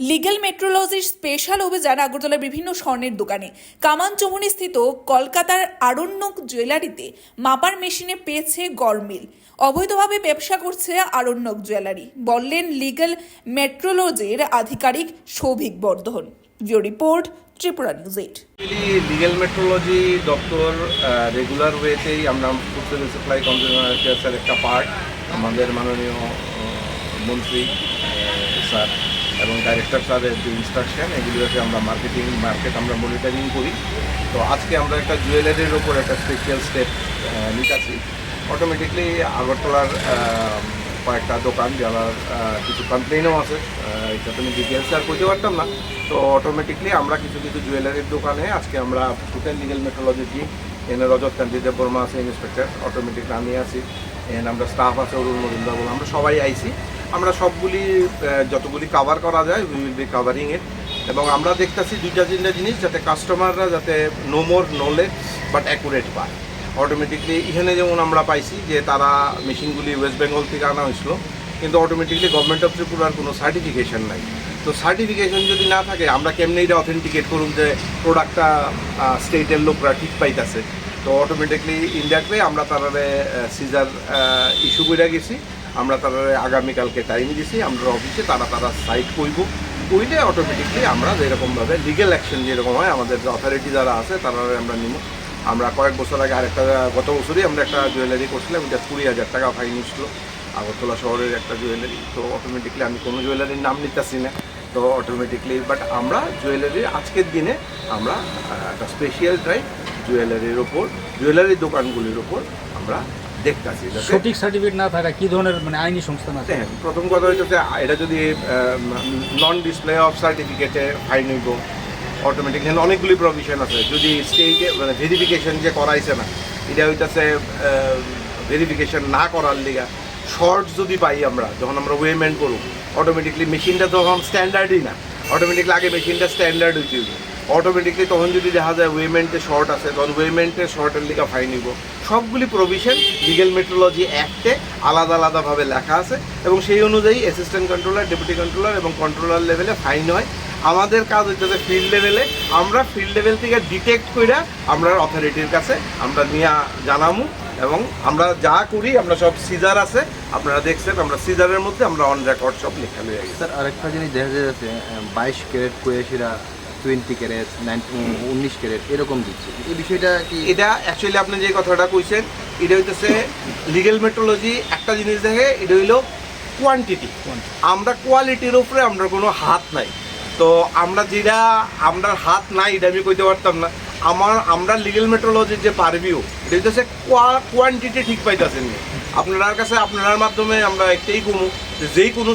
Legal মেট্রোলজির special অভিযান আগরতলার বিভিন্ন স্বর্ণের দোকানে। কামানচৌমুহনী স্থিত কলকাতার আরণ্যক জুয়েলারিতে মাপার মেশিনে পেয়েছে গরমিল। অবৈধভাবে ব্যবসা করছে আরণ্যক জুয়েলারি, বললেন লিগ্যাল মেট্রোলজির আধিকারিক সৌভিক বর্ধন। Video report, Tripura news 8। Legal metrology দপ্তর রেগুলার ওয়েতেই আমরা ফুড সার্ভিস সাপ্লাই কনজিউমার অ্যাফেয়ার্সের একটা পার্ট, আমাদের মাননীয় মন্ত্রী স্যার এবং ডাইরেক্টর স্যারের যে ইনস্ট্রাকশন, এগুলোতে আমরা মার্কেট আমরা মনিটরিং করি। তো আজকে আমরা একটা জুয়েলারির ওপর একটা স্পেশাল স্টেপ নিতেছি। অটোমেটিকলি আগরতলার কয়েকটা দোকান যারা কিছু কমপ্লেনও আছে, এটা তুমি ডিটেলসে আর করতে পারতাম না। তো অটোমেটিকলি আমরা কিছু জুয়েলারির দোকানে আজকে আমরা টোটাল লিগ্যাল মেট্রোলজি টিম, এনে রজত কান্তি দেব বর্মা আছে ইন্সপেক্টর, অটোমেটিকলি আমি আছি, এন আমরা স্টাফ আছে অরুণ মজুমদার বলে আমরা সবাই আইছি। আমরা সবগুলি যতগুলি কাভার করা যায় we will be covering it. এবং আমরা দেখতেছি দুইটা জিনিস, যাতে কাস্টমাররা যাতে no more knowledge but accurate পায়। অটোমেটিকলি এখানে যেমন আমরা পাইছি যে তারা মেশিনগুলি ওয়েস্ট বেঙ্গল থেকে আনা হয়েছিল, কিন্তু অটোমেটিকলি গভর্নমেন্ট অফ ত্রিপুরার কোনো সার্টিফিকেশন নাই। তো সার্টিফিকেশন যদি না থাকে আমরা কেমনি এটা অথেন্টিকেট করুন যে প্রোডাক্টটা স্টেটের লোকরা ঠিক পাইতেছে। তো অটোমেটিকলি ইন্ডিয়াতে আমরা তারারে সিজার ইস্যু করে গেছি। আমরা তারারে আগামীকালকে টাইম দিছি, আমরা অফিসে তারা সাইট কইলে অটোমেটিকলি আমরা যেরকমভাবে লিগেল অ্যাকশন যেরকম হয় আমাদের যে অথরিটি যারা আছে তারা আমরা নিব। আমরা কয়েক বছর আগে গত বছরই আমরা একটা জুয়েলারি করছিলাম, এটা 20,000 টাকা ফাইন ছিল, আগরতলা শহরের একটা জুয়েলারি। তো অটোমেটিকলি আমি কোনো জুয়েলারির নাম নিতেছি না। তো অটোমেটিকলি বাট আমরা জুয়েলারির আজকের দিনে আমরা একটা স্পেশাল ড্রাইভ জুয়েলারি দোকানগুলির ওপর আমরা দেখতেছি। সঠিক সার্টিফিকেট না থাকা কি ধরনের আইনি সংস্থান আছে? হ্যাঁ, প্রথম কথা হইতেছে এটা যদি নন ডিসপ্লে অফ সার্টিফিকেটে ফাইন হইব। অটোমেটিক অনেকগুলি প্রভিশন আছে। যদি স্টেটে ভেরিফিকেশন যে করাইছে না, এটা হইতেছে ভেরিফিকেশন না করার লিগা শর্ট যদি পাই আমরা, যখন আমরা ওয়েমেন্ট করব অটোমেটিকলি মেশিনটা তখন স্ট্যান্ডার্ডই না। অটোমেটিকলি আগে মেশিনটা স্ট্যান্ডার্ড হইতে হইব। অটোমেটিকলি তখন যদি দেখা যায় ওয়েমেন্টে শর্ট আছে, তখন ওয়েমেন্টের শর্টের লিগা ফাইন নিব। সবগুলি প্রভিশন লিগ্যাল মেট্রোলজি অ্যাক্টে আলাদাভাবে লেখা আছে এবং সেই অনুযায়ী অ্যাসিস্ট্যান্ট কন্ট্রোলার, ডেপুটি কন্ট্রোলার এবং কন্ট্রোলার লেভেলে ফাইন হয়। আমাদের কাজ হইতেছে ফিল্ড লেভেলে, আমরা ফিল্ড লেভেল থেকে ডিটেক্ট করে আমরা অথরিটির কাছে আমরা নিয়ে জানামু। এবং আমরা যা করি আমরা সব সিজার আছে, আপনারা দেখছেন আমরা সিজারের মধ্যে আমরা অন রেকর্ড সব লেখা লয়ে গেছি। স্যার, আরেকটা জিনিস দেখা যাচ্ছে 22 ক্যারেট কোয়েশিরা 20 ক্যারেট 19 ক্যারেট এরকম দিচ্ছে, এই বিষয়টা কি? এটা অ্যাকচুয়ালি আপনি যে কথাটা কইছেন, এটা হইতেছে লিগ্যাল মেট্রোলজি একটা জিনিস দেখে, এটা হইল কোয়ান্টিটি। আমরা কোয়ালিটির উপরে আমরা কোনো হাত নাই। তো আমরা যেটা আমরা হাত নাই এটা আমি কইতে পারতাম না। আমরা লিগ্যাল মেট্রোলজির যে পারভিউ, এটা হইতেছে কোয়ান্টিটি ঠিক পাইতেছেন। আপনার কাছে আপনার মাধ্যমে আমরা একটাই কমু, যেই কোনো